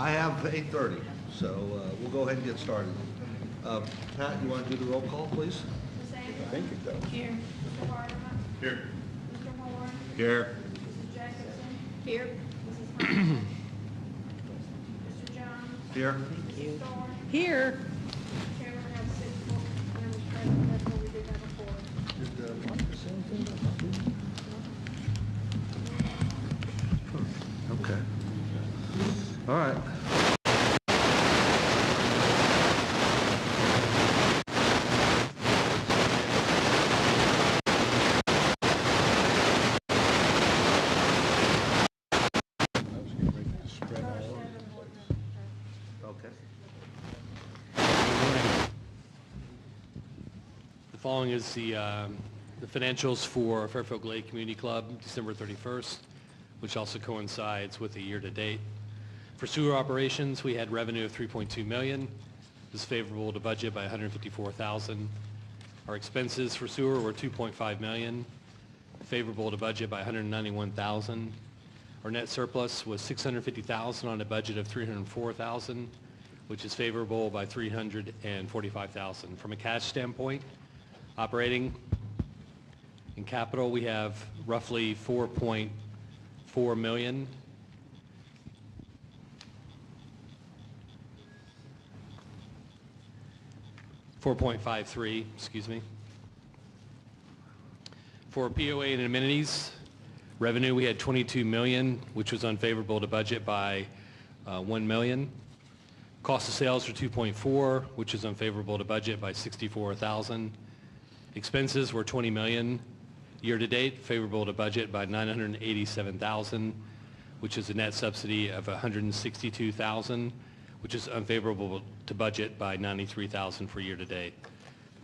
I have 8:30, so we'll go ahead and get started. Pat, you want to do the roll call, please? Ms. Anderson? Thank you, Doug. Here. Mr. Hardeman? Here. Mr. Moore? Here. Mrs. Jacobson? Here. Mrs. Hunt? Mr. Jones? Here. Thank you. Mrs. Thorne? Here. Mr. Chairman, we have 6 members present, that's what we did have a quorum. Okay. All right. Okay. The following is the financials for Fairfield Glade Community Club, December 31st, which also coincides with the year-to-date. For sewer operations, we had revenue of $3.2 million. This is favorable to budget by $154,000. Our expenses for sewer were $2.5 million, favorable to budget by $191,000. Our net surplus was $650,000 on a budget of $304,000, which is favorable by $345,000. From a cash standpoint, operating and capital, we have roughly $4.4 million. $4.53, excuse me. For POA and amenities, revenue, we had $22 million, which was unfavorable to budget by $1 million. Cost of sales were 2.4, which is unfavorable to budget by $64,000. Expenses were $20 million. Year-to-date, favorable to budget by $987,000, which is a net subsidy of $162,000, which is unfavorable to budget by $93,000 for year-to-date.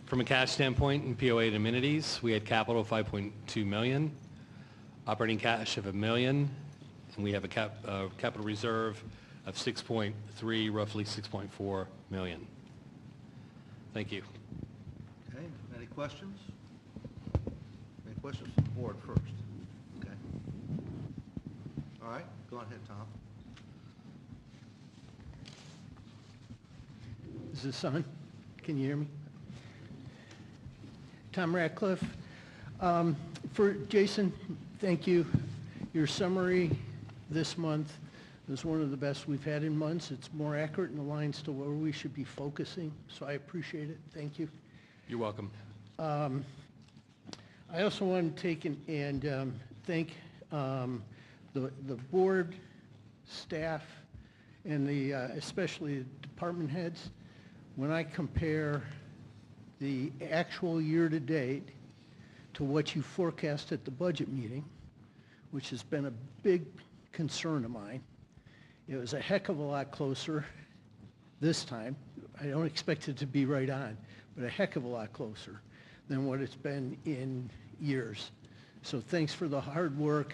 From a cash standpoint in POA and amenities, we had capital of $5.2 million, operating cash of $1 million, and we have a capital reserve of 6.3, roughly 6.4 million. Thank you. Okay, any questions? Any questions from the board first? Okay. All right, go on ahead, Tom. Is this on? Can you hear me? Tom Ratcliffe. For Jason, thank you. Your summary this month is one of the best we've had in months. It's more accurate and aligns to where we should be focusing, so I appreciate it. Thank you. You're welcome. I also want to take and thank the board, staff, and the especially department heads. When I compare the actual year-to-date to what you forecast at the budget meeting, which has been a big concern of mine, it was a heck of a lot closer this time. I don't expect it to be right on, but a heck of a lot closer than what it's been in years. So thanks for the hard work,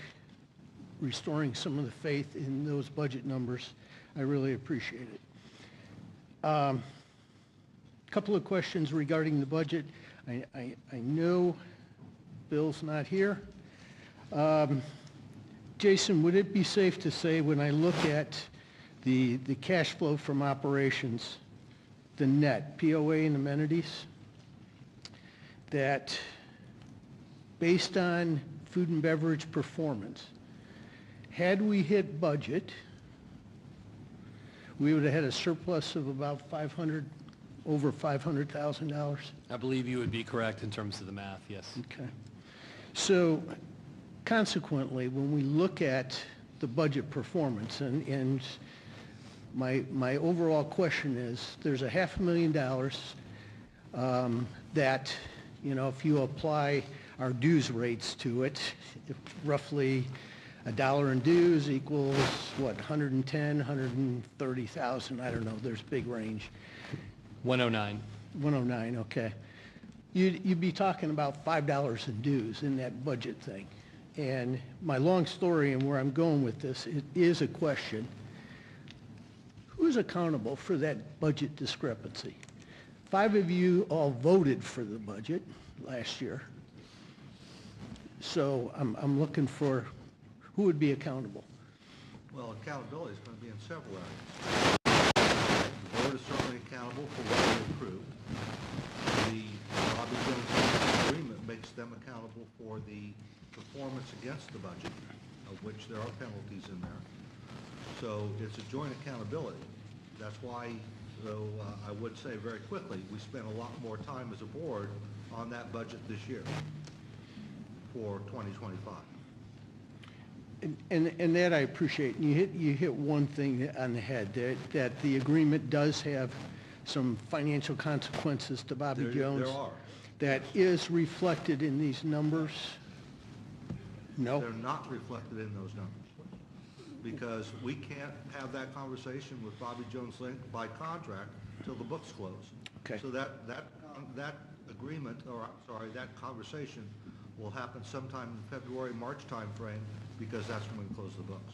restoring some of the faith in those budget numbers. I really appreciate it. Couple of questions regarding the budget. I know Bill's not here. Jason, would it be safe to say when I look at the cash flow from operations, the net, POA and amenities, that based on food and beverage performance, had we hit budget, we would have had a surplus of about over $500,000? I believe you would be correct in terms of the math, yes. Okay. So consequently, when we look at the budget performance, and my overall question is, there's a $500,000 that, you know, if you apply our dues rates to it, roughly $1 in dues equals, what, 110, 130,000, I don't know, there's a big range. 109. 109, okay. You'd be talking about $5 in dues in that budget thing. And my long story and where I'm going with this, it is a question. Who's accountable for that budget discrepancy? 5 of you all voted for the budget last year. So I'm looking for who would be accountable. Well, accountability is going to be in several areas. The board is certainly accountable for what they approved. The Bobby Jones agreement makes them accountable for the performance against the budget, of which there are penalties in there. So it's a joint accountability. That's why, though, I would say very quickly, we spent a lot more time as a board on that budget this year for 2025. And that I appreciate. You hit one thing on the head, that the agreement does have some financial consequences to Bobby Jones. There are. That is reflected in these numbers? No? They're not reflected in those numbers, because we can't have that conversation with Bobby Jones Link by contract till the books close. Okay. So that agreement, or I'm sorry, that conversation will happen sometime in February, March timeframe, because that's when we close the books.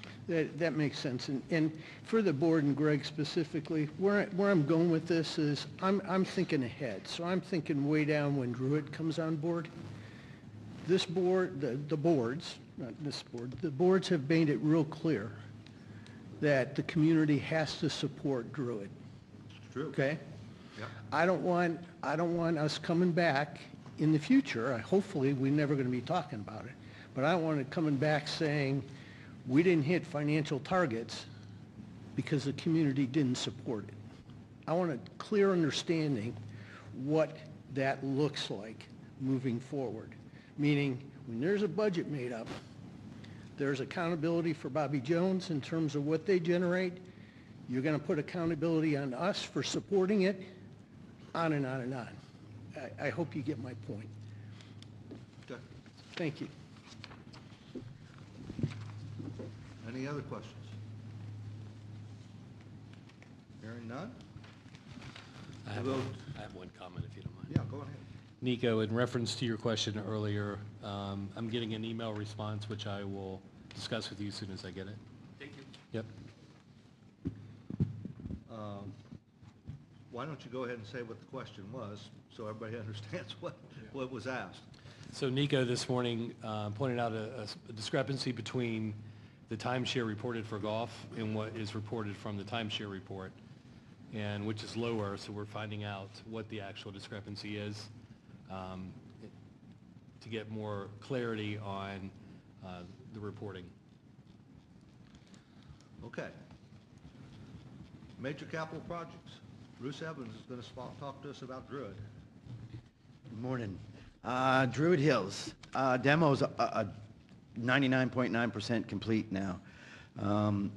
That makes sense. And for the board and Greg specifically, where I'm going with this is I'm thinking ahead. So I'm thinking way down when Druid comes on board. This board, the boards, not this board, the boards have made it real clear that the community has to support Druid. It's true. Okay? Yeah. I don't want us coming back in the future. Hopefully, we're never going to be talking about it. But I don't want it coming back saying, we didn't hit financial targets because the community didn't support it. I want a clear understanding what that looks like moving forward. Meaning, when there's a budget made up, there's accountability for Bobby Jones in terms of what they generate. You're going to put accountability on us for supporting it, on and on and on. I hope you get my point. Okay. Thank you. Any other questions? Hearing none? I have We'll go- one comment, if you don't mind. Yeah, go ahead. Nico, in reference to your question earlier, I'm getting an email response, which I will discuss with you as soon as I get it. Thank you. Yep. Why don't you go ahead and say what the question was, so everybody understands what was asked? So Nico this morning pointed out a discrepancy between the timeshare reported for golf and what is reported from the timeshare report, and which is lower, so we're finding out what the actual discrepancy is to get more clarity on the reporting. Okay. Major capital projects. Bruce Evans is going to talk to us about Druid. Good morning. Druid Hills, demo's 99.9% complete now.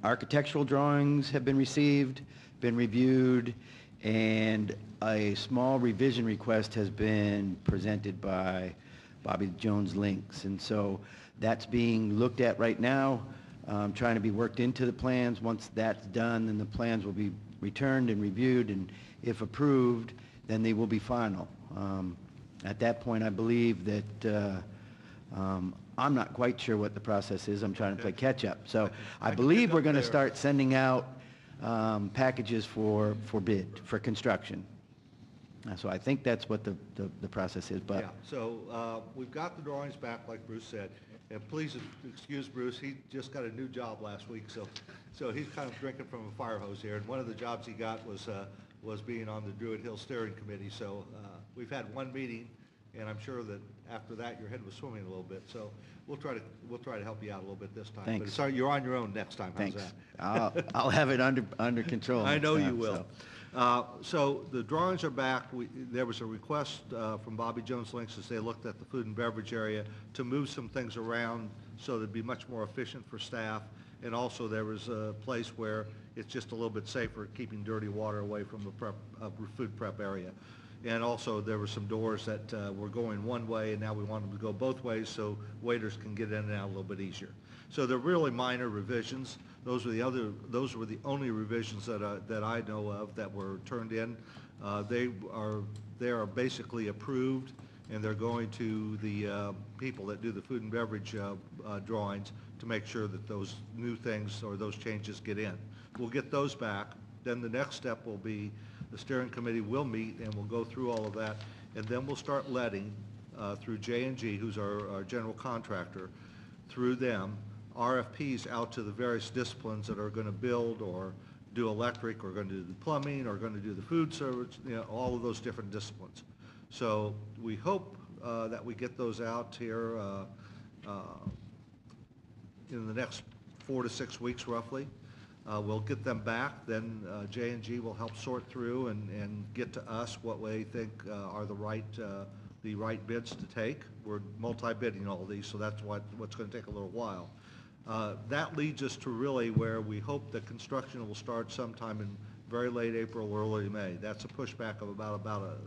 Architectural drawings have been received, been reviewed, and a small revision request has been presented by Bobby Jones Links. And so that's being looked at right now, trying to be worked into the plans. Once that's done, then the plans will be returned and reviewed, and if approved, then they will be final. At that point, I believe that I'm not quite sure what the process is. I'm trying to play catch-up. So I I can believe pick we're up going to there. start sending out packages for bid, for construction. So I think that's what the process is, but Yeah, so we've got the drawings back, like Bruce said, and please excuse Bruce, he just got a new job last week, so he's kind of drinking from a fire hose here, and one of the jobs he got was being on the Druid Hill Steering Committee, so we've had one meeting, and I'm sure that after that, your head was swimming a little bit, so we'll try to help you out a little bit this time. Thanks. But sorry, you're on your own next time, how's thanks. that? I'll have it under control I next know you time, will. so. So the drawings are back. There was a request from Bobby Jones Links as they looked at the food and beverage area to move some things around so that'd be much more efficient for staff. And also there was a place where it's just a little bit safer keeping dirty water away from the food prep area. And also there were some doors that were going one way and now we want them to go both ways so waiters can get in and out a little bit easier. So they're really minor revisions. Those were the only revisions that I know of that were turned in. They are basically approved, and they're going to the people that do the food and beverage drawings to make sure that those new things or those changes get in. We'll get those back. Then the next step will be the steering committee will meet and we'll go through all of that, and then we'll start letting through J&G, who's our general contractor, through them RFPs out to the various disciplines that are going to build or do electric, or going to do the plumbing, or going to do the food service, all of those different disciplines. So we hope that we get those out here in the next 4 to 6 weeks roughly. We'll get them back, then J&G will help sort through and get to us what they think are the right bids to take. We're multi-bidding all these, so that's what's going to take a little while. That leads us to really where we hope that construction will start sometime in very late April, early May. That's a pushback of about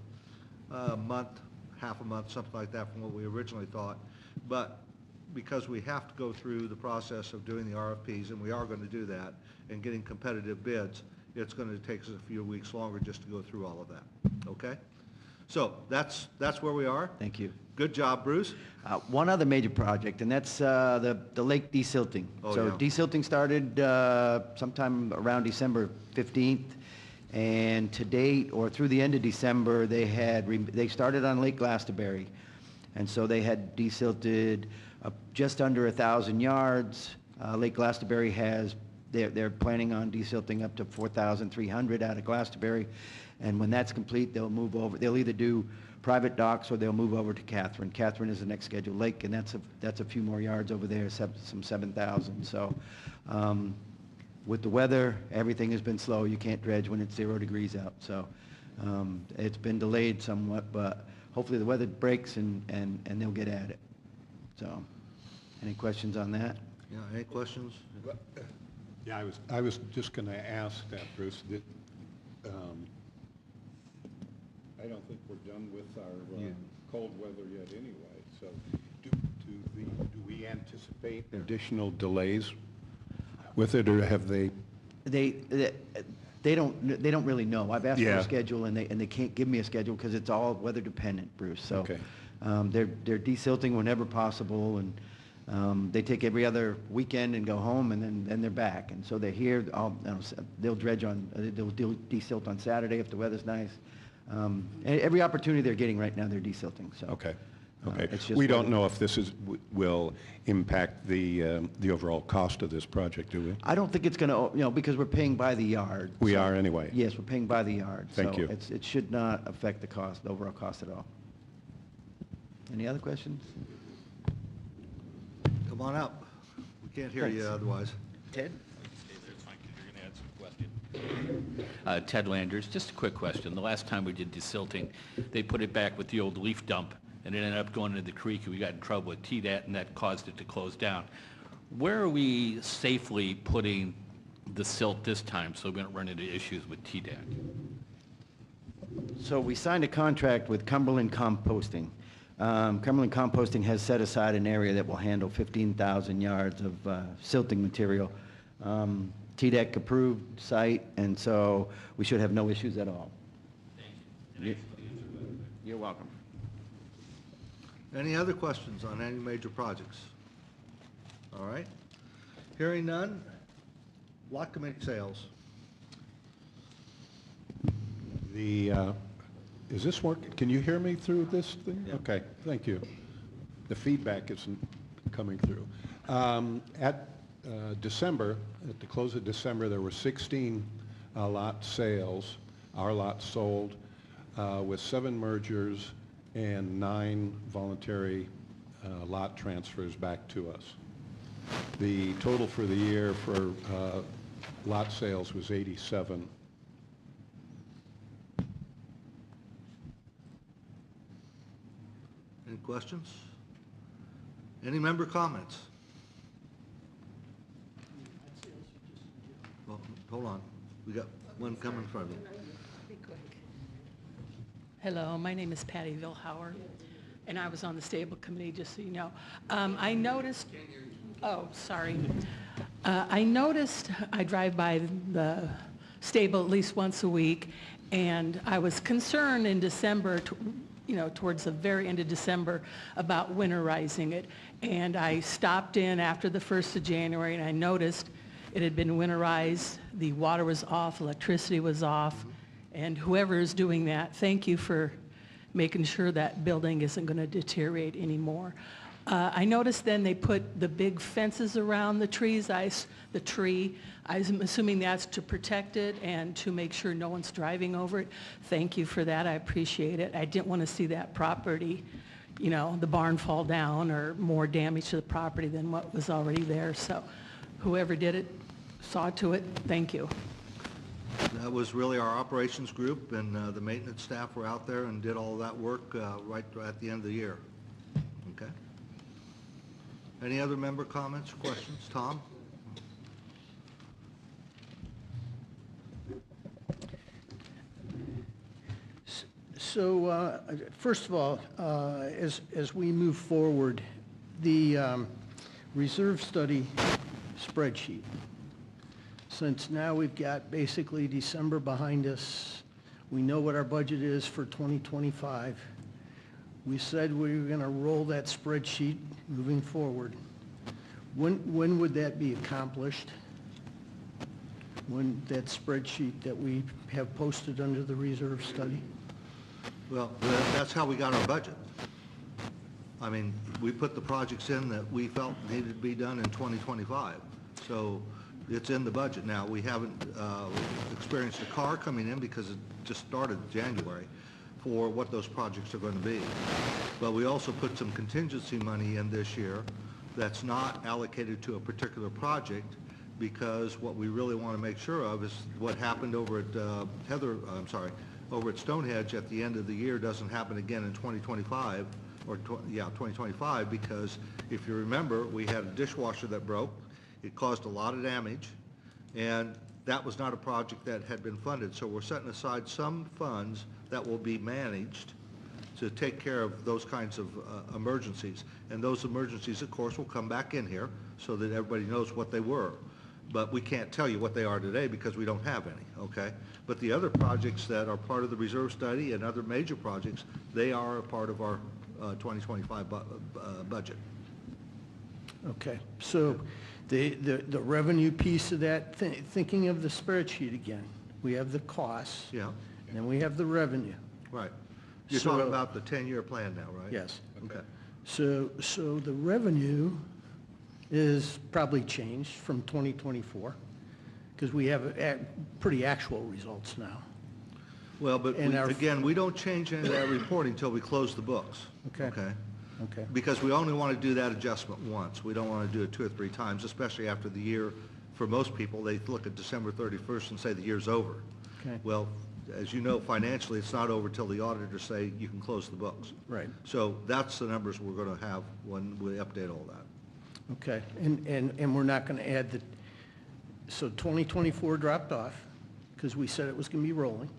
a month, half a month, something like that from what we originally thought. But because we have to go through the process of doing the RFPs, and we are going to do that, and getting competitive bids, it's going to take us a few weeks longer just to go through all of that, okay? So that's where we are. Thank you. Good job, Bruce. One other major project, and that's the lake desilting. Oh, So yeah. desilting started sometime around December 15th, and to date, or through the end of December, they started on Lake Glastonbury. And so they had desilted just under 1,000 yards. Lake Glastonbury they're planning on desilting up to 4,300 out of Glastonbury. And when that's complete, they'll move over. They'll either do private docks or they'll move over to Catherine. Catherine is the next scheduled lake, and that's a few more yards over there, some 7,000. So with the weather, everything has been slow. You can't dredge when it's 0 degrees out. So it's been delayed somewhat, but hopefully the weather breaks and they'll get at it. So any questions on that? Yeah, any questions? Yeah, I was just going to ask that, Bruce, that, I don't think we're done with our cold weather yet anyway, so do we anticipate additional delays with it, or have they? They don't really know. I've asked for Yeah. a schedule, and they can't give me a schedule because it's all weather dependent, Bruce. So Okay. they're desilting whenever possible, and they take every other weekend and go home, and then they're back. And so they're here. They'll dredge they'll desilt on Saturday if the weather's nice. Every opportunity they're getting right now, they're desilting. So Okay, it's just we don't weather. know if this will impact the overall cost of this project, do we? I don't think it's going to, because we're paying by the yard. We So- are anyway. Yes, we're paying by the yard. Thank you. So it should not affect the overall cost at all. Any other questions? Come on up. We can't hear you Thanks. otherwise. Ted? Stay there, it's fine, 'cause you're going to add some questions. Ted Landers, just a quick question. The last time we did desilting, they put it back with the old leaf dump, and it ended up going into the creek, and we got in trouble with TDAT, and that caused it to close down. Where are we safely putting the silt this time, so we don't run into issues with TDAT? So we signed a contract with Cumberland Composting. Cumberland Composting has set aside an area that will handle 15,000 yards of silting material. TDEC approved site, and so we should have no issues at all. You're welcome. Any other questions on any major projects? All right. Hearing none, lot committee sales. Is this working? Can you hear me through this thing? Okay, thank you. The feedback isn't coming through. At December, at the close of December, there were 16 lot sales, our lots sold, with 7 mergers and 9 voluntary lot transfers back to us. The total for the year for lot sales was 87. Any questions? Any member comments? Well, hold on. We got one coming in front of you. Hello, my name is Patty Vilhauer, and I was on the stable committee, just so you know. I noticed, oh, sorry. I noticed, I drive by the stable at least once a week, and I was concerned in December, towards the very end of December, about winterizing it. And I stopped in after the 1st of January, and I noticed it had been winterized, the water was off, electricity was off, and whoever is doing that, thank you for making sure that building isn't going to deteriorate anymore. I noticed then they put the big fences around the trees, the tree. I'm assuming that's to protect it and to make sure no one's driving over it. Thank you for that, I appreciate it. I didn't want to see that property, you know, the barn fall down or more damage to the property than what was already there. So whoever did it, saw to it, thank you. That was really our operations group, and the maintenance staff were out there and did all of that work right at the end of the year. Okay? Any other member comments or questions? Tom? So, first of all, as we move forward, the reserve study spreadsheet, since now we've got basically December behind us, we know what our budget is for 2025. We said we were going to roll that spreadsheet moving forward. When would that be accomplished? When that spreadsheet that we have posted under the reserve study? Well, that's how we got our budget. I mean, we put the projects in that we felt needed to be done in 2025. So it's in the budget now. We haven't experienced a car coming in because it just started January for what those projects are going to be. But we also put some contingency money in this year that's not allocated to a particular project, because what we really want to make sure of is what happened over at over at Stonehenge at the end of the year doesn't happen again in 2025, 2025, because if you remember, we had a dishwasher that broke. It caused a lot of damage, and that was not a project that had been funded. So we're setting aside some funds that will be managed to take care of those kinds of emergencies. And those emergencies, of course, will come back in here so that everybody knows what they were. But we can't tell you what they are today because we don't have any, okay? But the other projects that are part of the reserve study and other major projects, they are a part of our 2025 budget. Okay, so the revenue piece of that, thinking of the spreadsheet again, we have the costs. Yeah. And then we have the revenue. Right. You're So- talking about the 10-year plan now, right? Yes. Okay. So the revenue is probably changed from 2024, because we have pretty actual results now. Well, but And our- again, we don't change any of that reporting until we close the books. Okay. Okay, Because we only want to do that adjustment once. We don't want to do it 2 or 3 times, especially after the year. For most people, they look at December 31st and say the year's over. okay, Well, as you know, financially, it's not over till the auditors say you can close the books. right, So that's the numbers we're going to have when we update all that. okay. And we're not going to add the, so 2024 dropped off, because we said it was going to be rolling.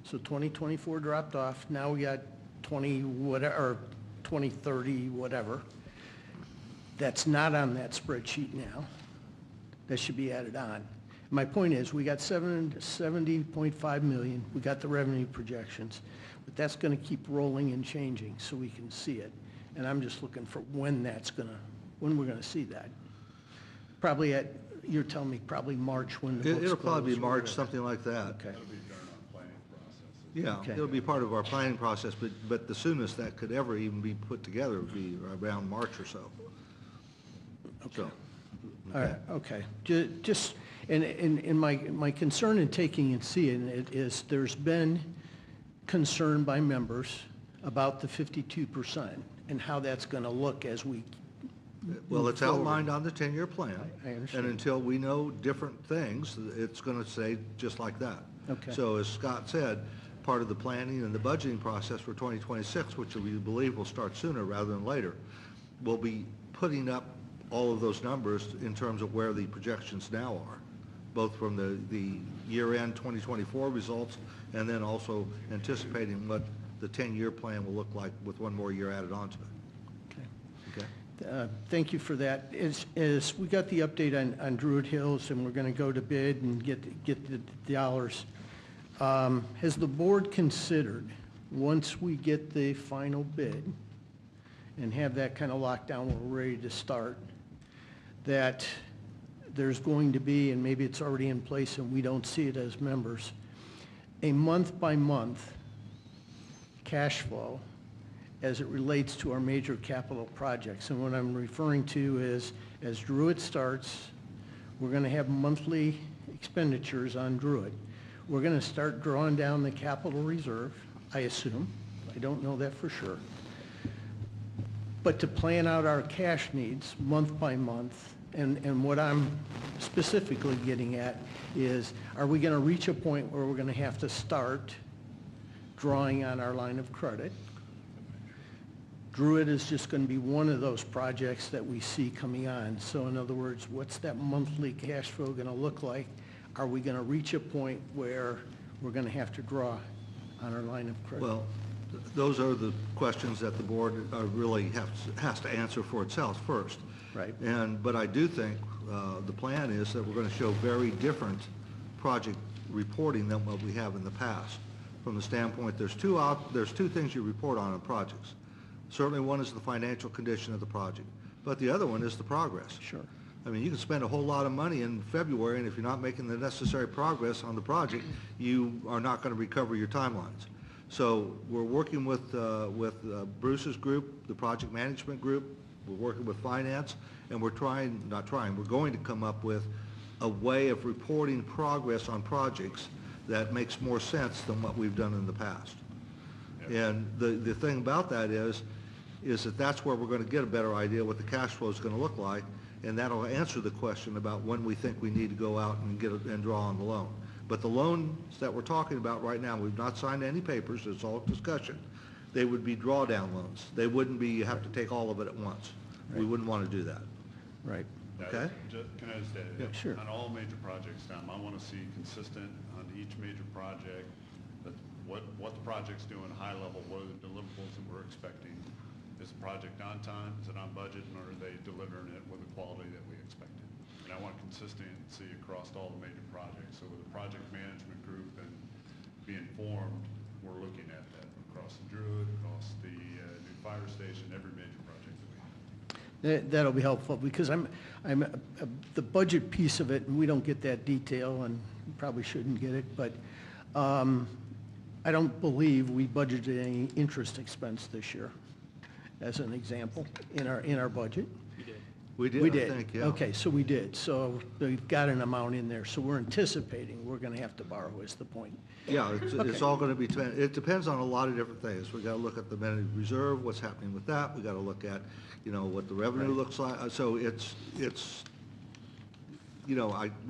So 2024 dropped off, now we got 2030, whatever. That's not on that spreadsheet now. That should be added on. My point is, we got 70.5 million, we got the revenue projections, but that's going to keep rolling and changing so we can see it. And I'm just looking for when we're going to see that. Probably you're telling me probably March when the books It'll probably be close or March, whatever. something like that. Okay, Yeah, Okay. it'll be part of our planning process, but the soonest that could ever even be put together would be around March or so. okay. All right, okay. Just, and my concern in taking and seeing it is there's been concern by members about the 52% and how that's going to look as we Well, move it's forward. outlined on the 10-year plan. I understand. And until we know different things, it's going to stay just like that. Okay. So as Scott said, part of the planning and the budgeting process for 2026, which we believe will start sooner rather than later, will be putting up all of those numbers in terms of where the projections now are, both from the year-end 2024 results and then also anticipating what the 10-year plan will look like with one more year added onto it. Okay. Okay? Thank you for that. As we got the update on Druid Hills, and we're going to go to bid and get the dollars, has the board considered, once we get the final bid and have that kind of locked down, we're ready to start, that there's going to be, and maybe it's already in place and we don't see it as members, a month-by-month cash flow as it relates to our major capital projects. And what I'm referring to is, as Druid starts, we're going to have monthly expenditures on Druid. We're going to start drawing down the capital reserve, I assume. I don't know that for sure. But to plan out our cash needs month by month, and what I'm specifically getting at is, are we going to reach a point where we're going to have to start drawing on our line of credit? Druid is just going to be one of those projects that we see coming on. So in other words, what's that monthly cash flow going to look like? Are we going to reach a point where we're going to have to draw on our line of credit? Well, those are the questions that the board really has to answer for itself first. Right. But I do think the plan is that we're going to show very different project reporting than what we have in the past. From the standpoint, there's two things you report on in projects. Certainly one is the financial condition of the project, but the other one is the progress. Sure. I mean, you can spend a whole lot of money in February, and if you're not making the necessary progress on the project, you are not going to recover your timelines. So we're working with Bruce's group, the project management group. We're working with finance, and we're going to come up with a way of reporting progress on projects that makes more sense than what we've done in the past. And the thing about that is that that's where we're going to get a better idea what the cash flow is going to look like, and that'll answer the question about when we think we need to go out and draw on the loan. But the loans that we're talking about right now, we've not signed any papers, it's all discussion. They would be drawdown loans. They wouldn't be, you have to take all of it at once. We wouldn't want to do that. Right. Okay? Can I just add? Yeah, sure. On all major projects, Tom, I want to see consistent on each major project, that what the project's doing, high level, what are the deliverables that we're expecting? Is the project on time? Is it on budget? And are they delivering it with the quality that we expected? And I want consistency across all the major projects. So with the project management group and being formed, we're looking at that across the Druid, across the new fire station, every major project that we have. That'll be helpful, because the budget piece of it, and we don't get that detail, and probably shouldn't get it, but I don't believe we budgeted any interest expense this year, as an example, in our budget. We did, We I did. think, yeah. Okay, so we did. So we've got an amount in there. So we're anticipating we're going to have to borrow, is the point. Yeah, it's all going to be, it depends on a lot of different things. We got to look at the managed reserve, what's happening with that. We got to look at, what the revenue looks like. So it's, we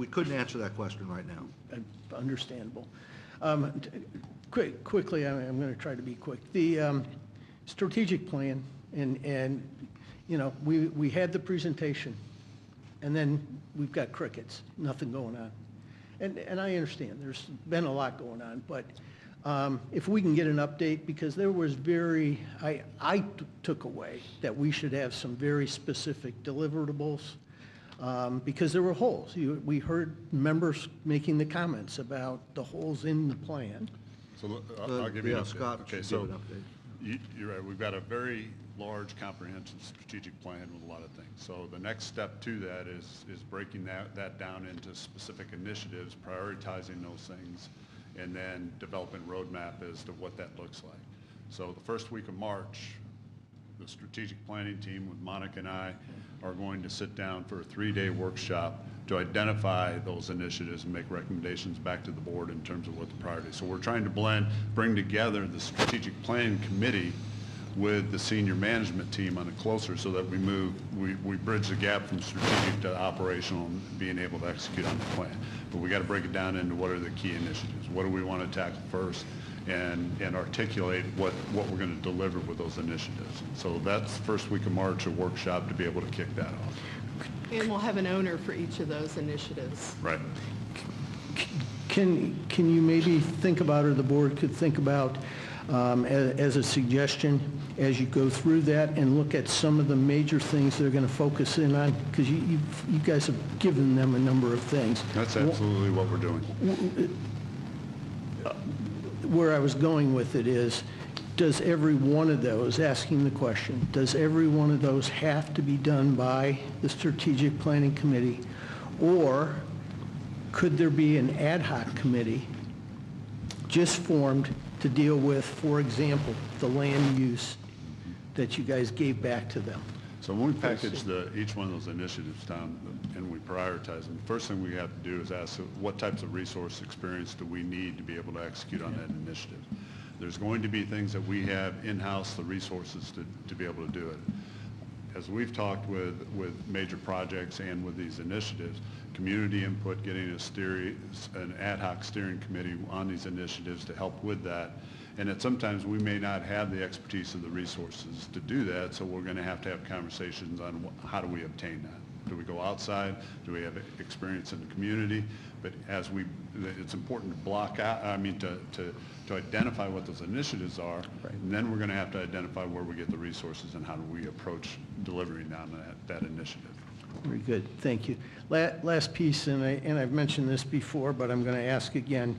couldn't answer that question right now. Understandable. Quickly, I'm going to try to be quick. The strategic plan, and we had the presentation, and then we've got crickets, nothing going on. And I understand, there's been a lot going on, but if we can get an update, because there was I took away that we should have some very specific deliverables, because there were holes. We heard members making the comments about the holes in the plan. So I'll give you an update. Scott Okay, should so give an update. you're right. We've got a very large, comprehensive strategic plan with a lot of things. So the next step to that is breaking that down into specific initiatives, prioritizing those things, and then developing a roadmap as to what that looks like. So the first week of March, the strategic planning team with Monica and I are going to sit down for a 3-day workshop to identify those initiatives and make recommendations back to the board in terms of what the priorities. So we're trying to bring together the strategic planning committee with the senior management team on it closer, so that we bridge the gap from strategic to operational and being able to execute on the plan. But we got to break it down into what are the key initiatives, what do we want to tackle first, and articulate what we're going to deliver with those initiatives. So that's the first week of March, a workshop to be able to kick that off. And we'll have an owner for each of those initiatives. Right. Can you maybe think about, or the board could think about, as a suggestion, as you go through that and look at some of the major things they're going to focus in on? Because you guys have given them a number of things. That's absolutely what we're doing. Where I was going with it is, does every one of those, asking the question, does every one of those have to be done by the strategic planning committee? Or could there be an ad hoc committee just formed to deal with, for example, the land use that you guys gave back to them? So when we package each one of those initiatives down and we prioritize them, the first thing we have to do is ask what types of resource experience do we need to be able to execute on that initiative. There's going to be things that we have in-house, the resources to be able to do it. As we've talked with major projects and with these initiatives, community input, getting an ad hoc steering committee on these initiatives to help with that. And that sometimes we may not have the expertise or the resources to do that, so we're going to have conversations on how do we obtain that. Do we go outside? Do we have experience in the community? But it's important to block out, to identify what those initiatives are, right. And then we're going to have to identify where we get the resources and how do we approach delivering on that initiative. Very good, thank you. Last piece, and I've mentioned this before, but I'm going to ask again.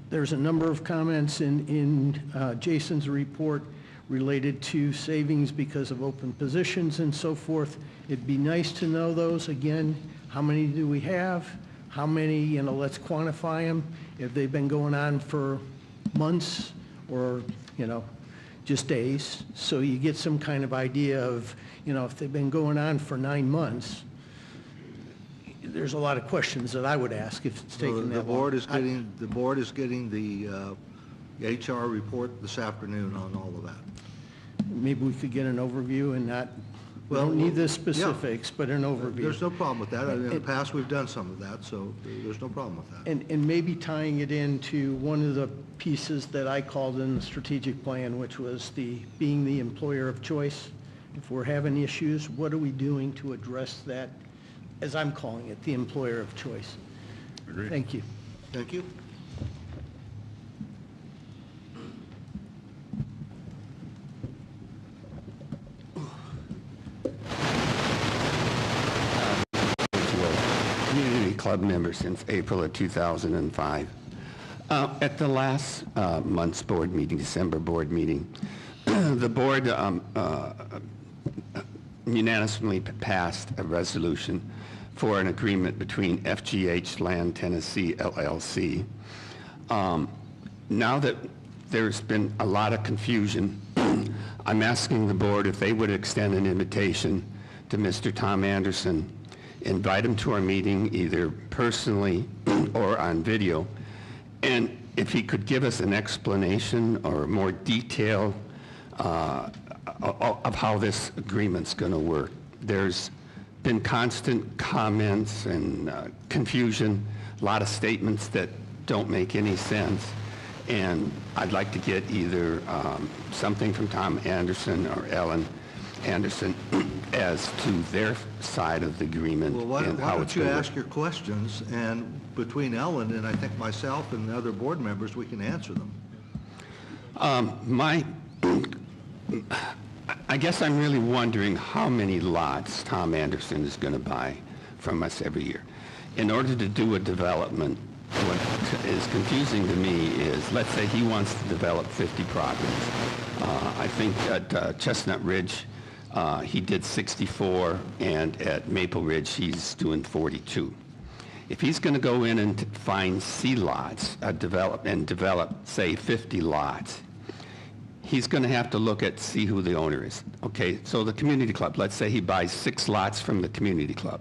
There's a number of comments in Jason's report related to savings because of open positions and so forth. It'd be nice to know those. Again, how many do we have? How many, let's quantify them. If they've been going on for months or, just days, so you get some kind of idea of, if they've been going on for 9 months, there's a lot of questions that I would ask if it's taking that long. The board is getting the HR report this afternoon on all of that. Maybe we could get an overview and not, we don't need the specifics, but an overview. There's no problem with that. In the past, we've done some of that, so there's no problem with that. And maybe tying it into one of the pieces that I called in the strategic plan, which was being the employer of choice. If we're having issues, what are we doing to address that, as I'm calling it, the employer of choice? Agreed. Thank you. Thank you. Community club member since April of 2005. At the last month's board meeting, December board meeting, the board unanimously passed a resolution for an agreement between FGH Land Tennessee LLC. Now that there's been a lot of confusion, I'm asking the board if they would extend an invitation to Mr. Tom Anderson, invite him to our meeting either personally or on video, and if he could give us an explanation or more detail of how this agreement's going to work. There's been constant comments and confusion, a lot of statements that don't make any sense, and I'd like to get either something from Tom Anderson or Ellen Anderson as to their side of the agreement. Well, why don't you ask your questions, and between Ellen and I think myself and the other board members, we can answer them. I guess I'm really wondering how many lots Tom Anderson is going to buy from us every year. In order to do a development, what is confusing to me is, let's say he wants to develop 50 properties. I think at Chestnut Ridge, he did 64, and at Maple Ridge, he's doing 42. If he's going to go in and find C lots, develop, say, 50 lots, he's going to have to look at, see who the owner is. Okay, so the community club, let's say he buys 6 lots from the community club.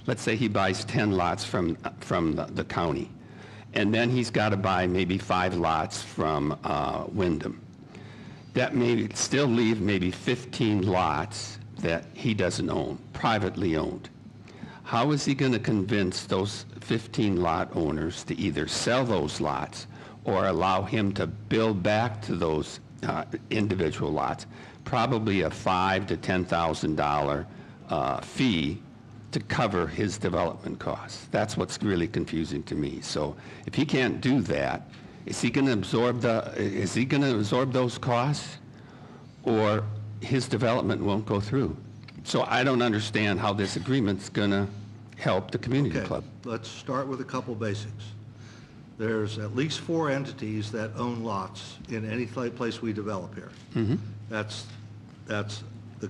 Let's say he buys 10 lots from the county. And then he's got to buy maybe 5 lots from Wyndham. That may still leave maybe 15 lots that he doesn't own, privately owned. How is he going to convince those 15 lot owners to either sell those lots or allow him to build back to those individual lots, probably a $5,000 to $10,000 fee to cover his development costs? That's what's really confusing to me. So if he can't do that, is he going to absorb those costs, or his development won't go through? So I don't understand how this agreement's going to help the community club. Let's start with a couple basics. There's at least 4 entities that own lots in any place we develop here. Mm-hmm. That's the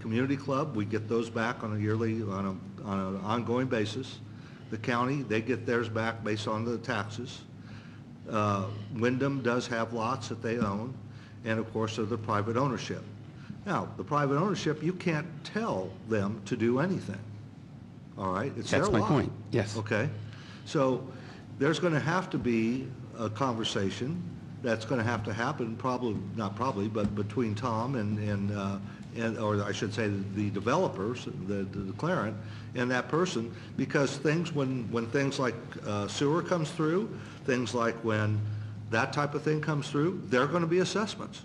community club. We get those back on an ongoing basis. The county, they get theirs back based on the taxes. Wyndham does have lots that they own, and of course, the private ownership. Now, the private ownership, you can't tell them to do anything, all right? It's their That's my lot. point, yes. Okay? So there's going to have to be a conversation that's going to have to happen, probably, not probably, but between Tom and or I should say the developers, the declarant, and that person, because things, when things like sewer comes through, things like when that type of thing comes through, there are going to be assessments.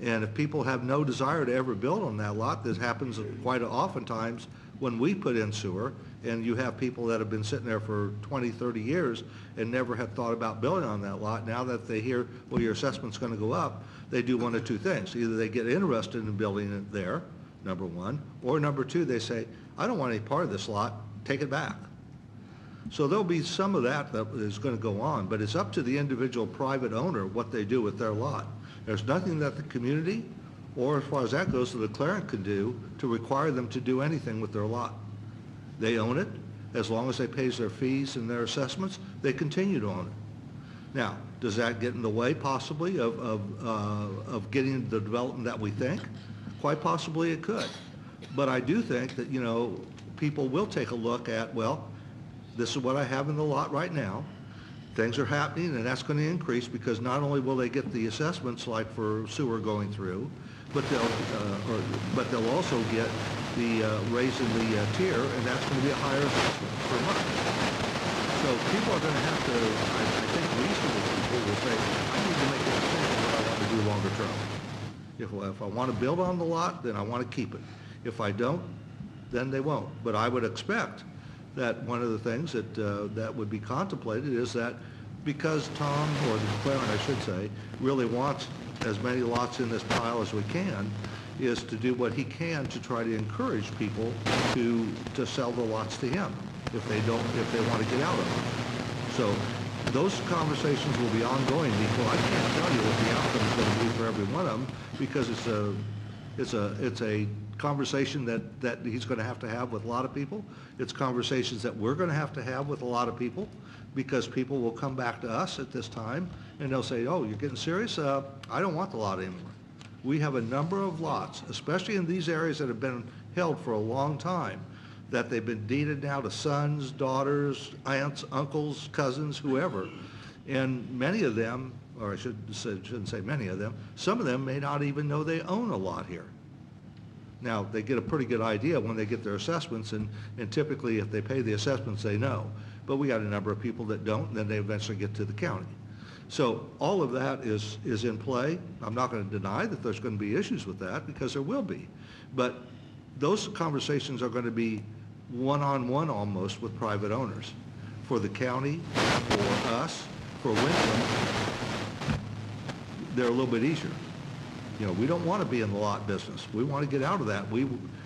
And if people have no desire to ever build on that lot, this happens quite oftentimes when we put in sewer, and you have people that have been sitting there for 20, 30 years and never have thought about building on that lot. Now that they hear, well, your assessment's going to go up, they do one of two things. Either they get interested in building it there, number one, or number two, they say, I don't want any part of this lot, take it back. So there'll be some of that is going to go on, but it's up to the individual private owner what they do with their lot. There's nothing that the community, or as far as that goes, the declarant can do to require them to do anything with their lot. They own it. As long as they pay their fees and their assessments, they continue to own it. Now, does that get in the way possibly of getting the development that we think? Quite possibly it could. But I do think that, you know, people will take a look at, well, this is what I have in the lot right now. Things are happening, and that's going to increase because not only will they get the assessments like for sewer going through, but they'll also get the raise in the tier, and that's going to be a higher assessment per month. So people are going to have to, I think reasonable people will say, I need to make a decision what I want to do longer term. If I want to build on the lot, then I want to keep it. If I don't, then they won't. But I would expect that one of the things that that would be contemplated is that because Tom, or the declarant I should say, really wants as many lots in this pile as we can, is to do what he can to try to encourage people to sell the lots to him if they want to get out of them. So those conversations will be ongoing because I can't tell you what the outcome is going to be for every one of them because it's a conversation that he's going to have with a lot of people. It's conversations that we're going to have with a lot of people because people will come back to us at this time and they'll say, oh, you're getting serious? I don't want the lot anymore. We have a number of lots, especially in these areas that have been held for a long time, that they've been deeded now to sons, daughters, aunts, uncles, cousins, whoever. And many of them, or I shouldn't say many of them, some of them may not even know they own a lot here. Now, they get a pretty good idea when they get their assessments, and typically if they pay the assessments, they know. But we got a number of people that don't, and then they eventually get to the county. So all of that is in play. I'm not going to deny that there's going to be issues with that, because there will be. But those conversations are going to be one-on-one almost with private owners. For the county, for us, for Winthrop, they're a little bit easier. You know, we don't want to be in the lot business. We want to get out of that.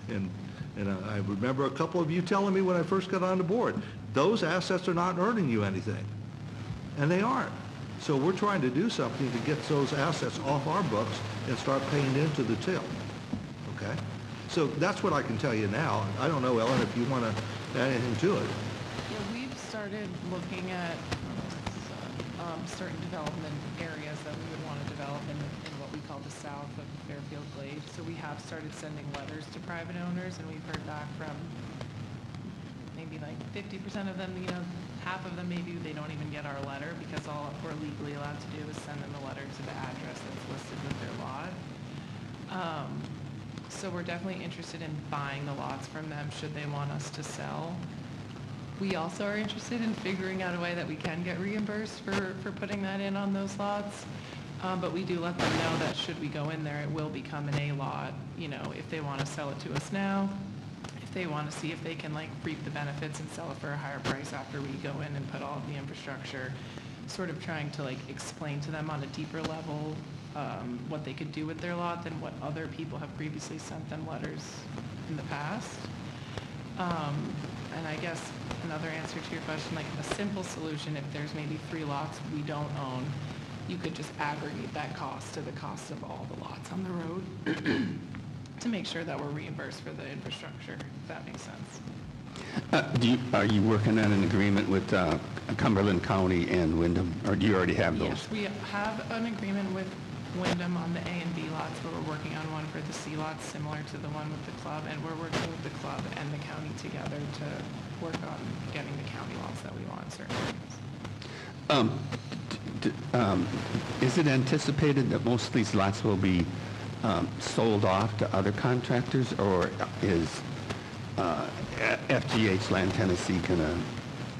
And I remember a couple of you telling me when I first got on the board, those assets are not earning you anything. And they aren't. So we're trying to do something to get those assets off our books and start paying into the till. Okay? So that's what I can tell you now. I don't know, Ellen, if you want to add anything to it. Yeah, we've started looking at certain development areas that we would want to develop in what we call the south of Fairfield Glade. So we have started sending letters to private owners, and we've heard back from maybe like 50% of them, you know, half of them maybe they don't even get our letter because all we're legally allowed to do is send them a letter to the address that's listed with their lot. So we're definitely interested in buying the lots from them should they want us to sell. We also are interested in figuring out a way that we can get reimbursed for putting that in on those lots. But we do let them know that should we go in there, it will become an A lot, you know, if they want to sell it to us now, if they want to see if they can like reap the benefits and sell it for a higher price after we go in and put all of the infrastructure, sort of trying to like explain to them on a deeper level what they could do with their lot than what other people have previously sent them letters in the past. And I guess another answer to your question, like a simple solution, if there's maybe 3 lots we don't own, you could just aggregate that cost to the cost of all the lots on the road to make sure that we're reimbursed for the infrastructure, if that makes sense. Are you working on an agreement with Cumberland County and Windham, or do you already have those? Yes, we have an agreement with Wyndham on the A and B lots, but we're working on one for the C lots, similar to the one with the club, and we're working with the club and the county together to work on getting the county lots that we want in certain areas. Is it anticipated that most of these lots will be sold off to other contractors, or is FGH Land Tennessee going to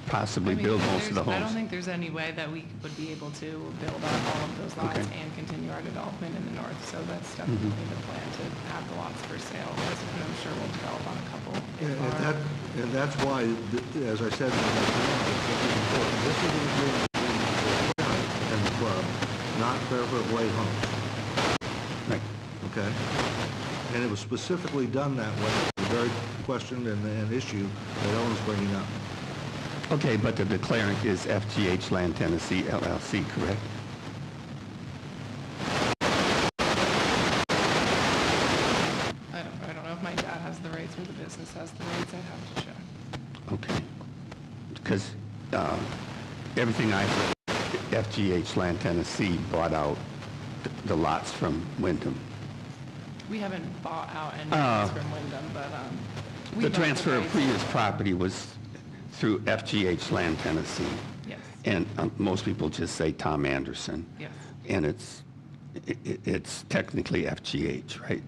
possibly build most of the homes? I don't think there's any way that we would be able to build on all of those lots Okay. and continue our development in the north, so that's definitely the plan, to have the lots for sale, and I'm sure we'll develop on a couple. And that's why, as I said, this is important. This is an agreement between the county and the club, not Fairfield Glade Homes. Right. Okay? And it was specifically done that way, the very question and issue that Ellen's bringing up. Okay, but the declarant is FGH Land Tennessee LLC, correct? I don't know if my dad has the rights or the business has the rights, I'd have to check. Okay. Because everything I've read, FGH Land Tennessee bought out the lots from Wyndham. We haven't bought out any lots from Wyndham, but we The bought transfer of rights. previous property was through FGH Land Tennessee. Yes, And most people just say Tom Anderson. yes. And it's technically FGH, right?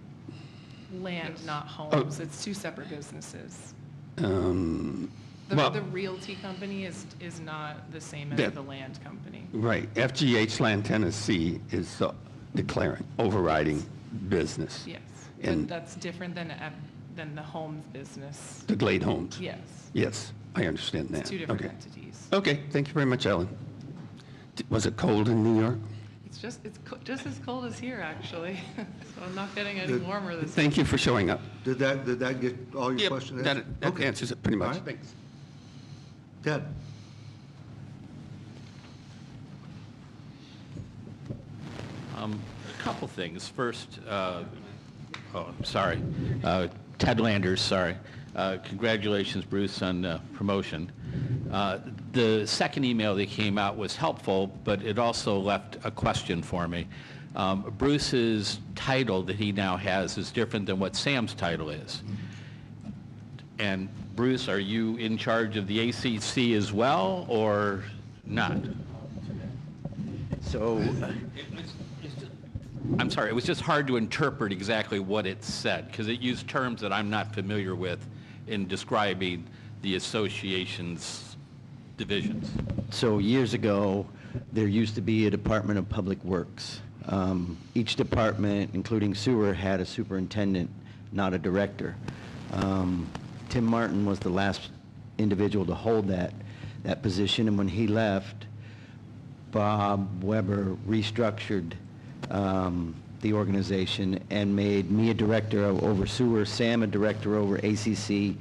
Land, not homes. It's two separate businesses. Um, The well, realty company is not the same as That- the land company. right. FGH Land Tennessee is the declarant, overriding business. Yes, but And that's different than the homes business. the Glade Homes. Yes, Yes, I understand that. it's two different Okay. entities. Okay, thank you very much, Ellen. Was it cold in New York? It's just as cold as here, actually. So I'm not getting any warmer this. Thank you for showing up. Did that get all your Yep, questions that answered? that Okay. answers it pretty All much. right. Thanks. Ted? A couple things. First, Ted Landers, sorry. Congratulations, Bruce, on promotion. The second email that came out was helpful, but it also left a question for me. Bruce's title that he now has is different than what Sam's title is. And Bruce, are you in charge of the ACC as well, or not? So, I'm sorry, it was just hard to interpret exactly what it said, because it used terms that I'm not familiar with in describing the association's divisions. so years ago, there used to be a Department of Public Works. Each department, including sewer, had a superintendent, not a director. Tim Martin was the last individual to hold that position, and when he left, Bob Weber restructured the organization and made me a director over sewer, Sam a director over ACC,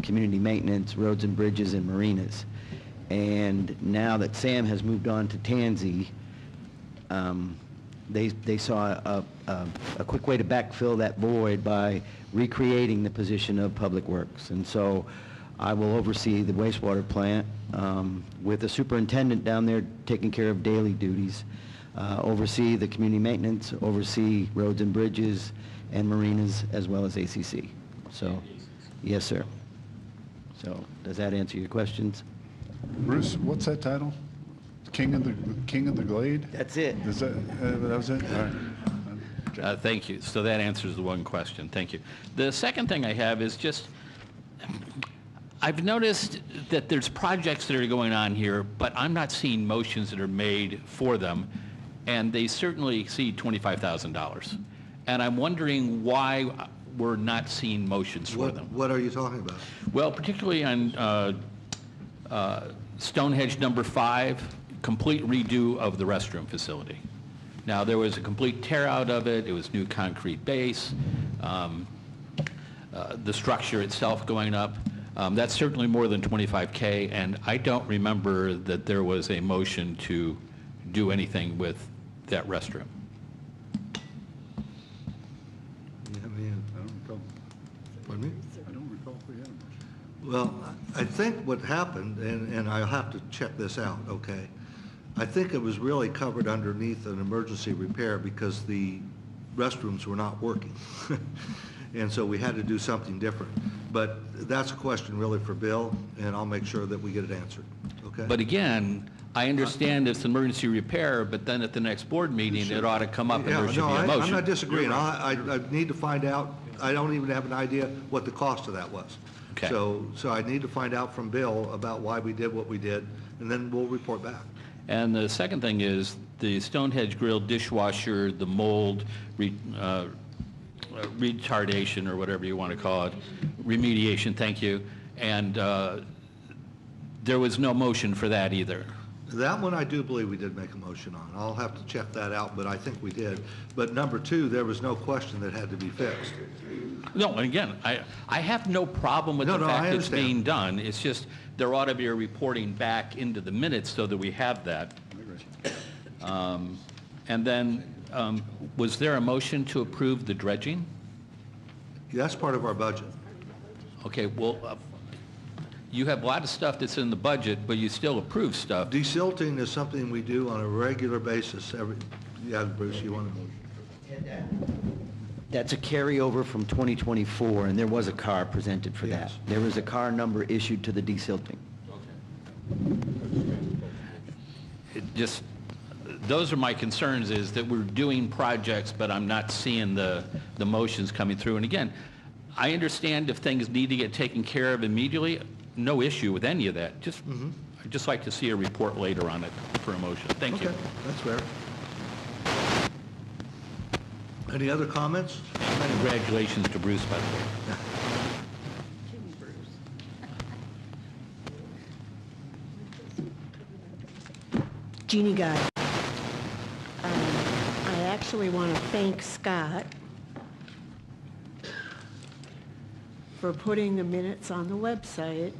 community maintenance, roads and bridges, and marinas. And now that Sam has moved on to Tansy, they saw a quick way to backfill that void by recreating the position of Public Works. And so I will oversee the wastewater plant with the superintendent down there taking care of daily duties, oversee the community maintenance, oversee roads and bridges and marinas, as well as ACC. So, yes, sir. So, does that answer your questions? Bruce, what's that title? King of the Glade? That's it. Is that was it? All right. Thank you. So that answers the one question. Thank you. The second thing I have is just, I've noticed that there's projects that are going on here, but I'm not seeing motions that are made for them, and they certainly exceed $25,000. And I'm wondering why we're not seeing motions for them. What are you talking about? Well, particularly on Stonehenge number 5, complete redo of the restroom facility. Now, there was a complete tear out of it. It was new concrete base. The structure itself going up. That's certainly more than 25K, and I don't remember that there was a motion to do anything with that restroom. You have any- I don't recall. Pardon me? I don't recall if we had a motion. Well, I think what happened, and I'll have to check this out, okay? I think it was really covered underneath an emergency repair because the restrooms were not working. And so we had to do something different. But that's a question really for Bill, and I'll make sure that we get it answered, okay? But again, I understand it's an emergency repair, but then at the next board meeting, it ought to come up and there should be a motion. I'm not disagreeing. I need to find out. I don't even have an idea what the cost of that was. Okay. So I need to find out from Bill about why we did what we did, and then we'll report back. And the second thing is the Stonehenge Grill dishwasher, the mold retardation, or whatever you want to call it, remediation, thank you. And there was no motion for that either. That one I do believe we did make a motion on. I'll have to check that out, but I think we did. But number two, there was no question that had to be fixed. No, and again, I have no problem with the fact it's being done. It's just there ought to be a reporting back into the minutes so that we have that. And then, was there a motion to approve the dredging? That's part of our budget. Okay, well, you have a lot of stuff that's in the budget, but you still approve stuff. Desilting is something we do on a regular basis. Yeah, Bruce, you want to? That's a carryover from 2024, and there was a car presented for that. Yes. There was a car number issued to the desilting. It just, those are my concerns, is that we're doing projects, but I'm not seeing the motions coming through. And again, I understand if things need to get taken care of immediately, no issue with any of that. I'd just like to see a report later on it for a motion. Thank you. Okay, that's fair. Any other comments? Congratulations to Bruce, by the way. Jeannie Guy. I actually want to thank Scott for putting the minutes on the website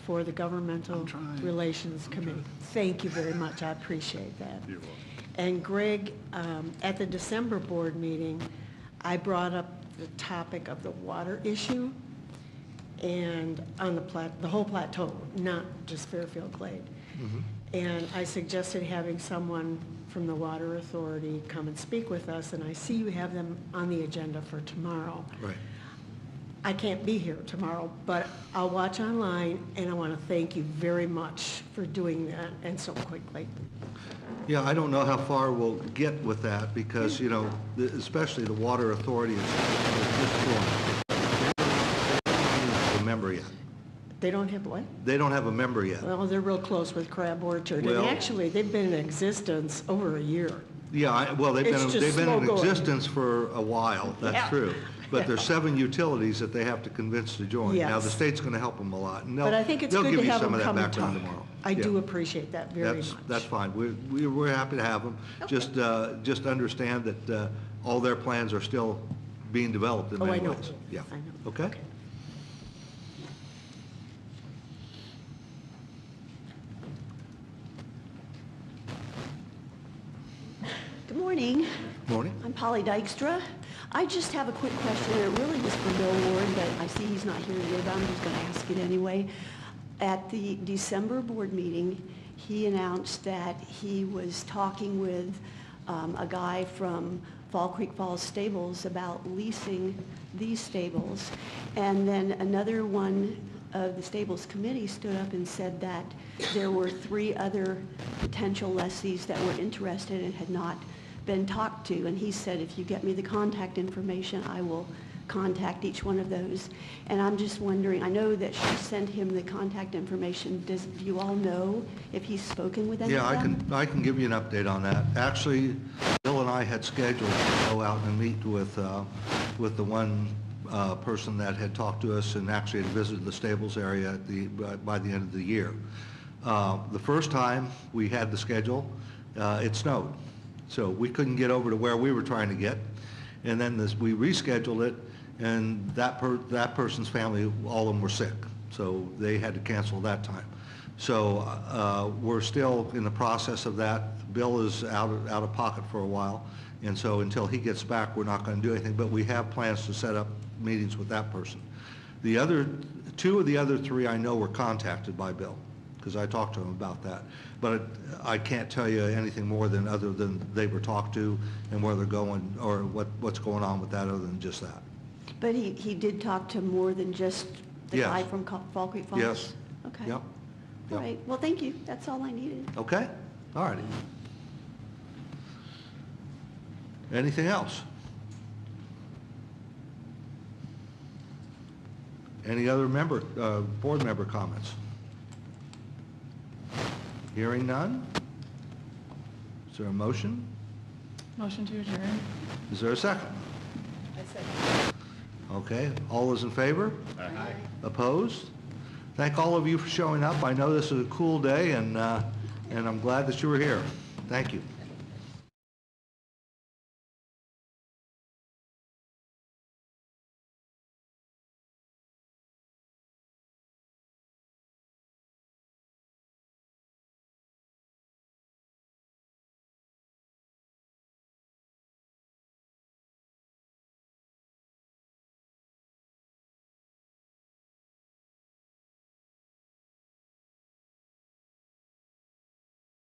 for the Governmental Relations Committee. Thank you very much. I appreciate that. You're welcome. And Greg, at the December board meeting, I brought up the topic of the water issue and on the whole plateau, not just Fairfield Glade. And I suggested having someone from the Water Authority come and speak with us, and I see you have them on the agenda for tomorrow. Right. I can't be here tomorrow, but I'll watch online, and I want to thank you very much for doing that and so quickly. Yeah, I don't know how far we'll get with that because, you know, especially the Water Authority is just a member yet. They don't have what? They don't have a member yet. Well, they're real close with Crab Orchard, Well- and actually, they've been in existence over a year. Yeah, well, they've It's been just in slow going. existence for a while, Yeah. that's true. But there's 7 utilities that they have to convince to join. Now, the Yes. state's going to help them a lot. And But I think it's they'll good give to you have some them of that come and background talk. tomorrow. I Yeah. do appreciate that very much. That's fine. We're happy to have them. Just understand that all their plans are still being developed in Oh, I many know. ways. Yeah. I know. Okay? Good morning. Morning. I'm Polly Dykstra. I just have a quick question, and it really was for Bill Ward, but I see he's not here today, but I'm just going to ask it anyway. At the December board meeting, he announced that he was talking with a guy from Fall Creek Falls Stables about leasing these stables. And then another one of the stables committee stood up and said that there were 3 other potential lessees that were interested and had not been talked to. And he said, if you get me the contact information, I will contact each one of those. And I'm just wondering, I know that she sent him the contact information. Do you all know if he's spoken with any of them? Yeah, I can give you an update on that. Actually, Bill and I had scheduled to go out and meet with the one person that had talked to us and actually had visited the stables area by the end of the year. The first time we had the schedule, it snowed. So we couldn't get over to where we were trying to get. And then we rescheduled it, and that person's family, all of them were sick. So they had to cancel that time. So we're still in the process of that. Bill is out of pocket for a while. And so until he gets back, we're not going to do anything. But we have plans to set up meetings with that person. The other 2 of the other 3 I know were contacted by Bill. because I talked to him about that. But I can't tell you anything more than other than they were talked to and where they're going, or what's going on with that other than just that. But he did talk to more than just the Yes. guy from Fall Creek Falls? Yes. Okay. Yep. All Yep. right, well, thank you, that's all I needed. Okay, all righty. Anything else? Any other board member comments? Hearing none? Is there a motion? Motion to adjourn. Is there a second? I second. Okay, all those in favor? Aye. Opposed? Thank all of you for showing up. I know this is a cool day, and I'm glad that you were here. Thank you.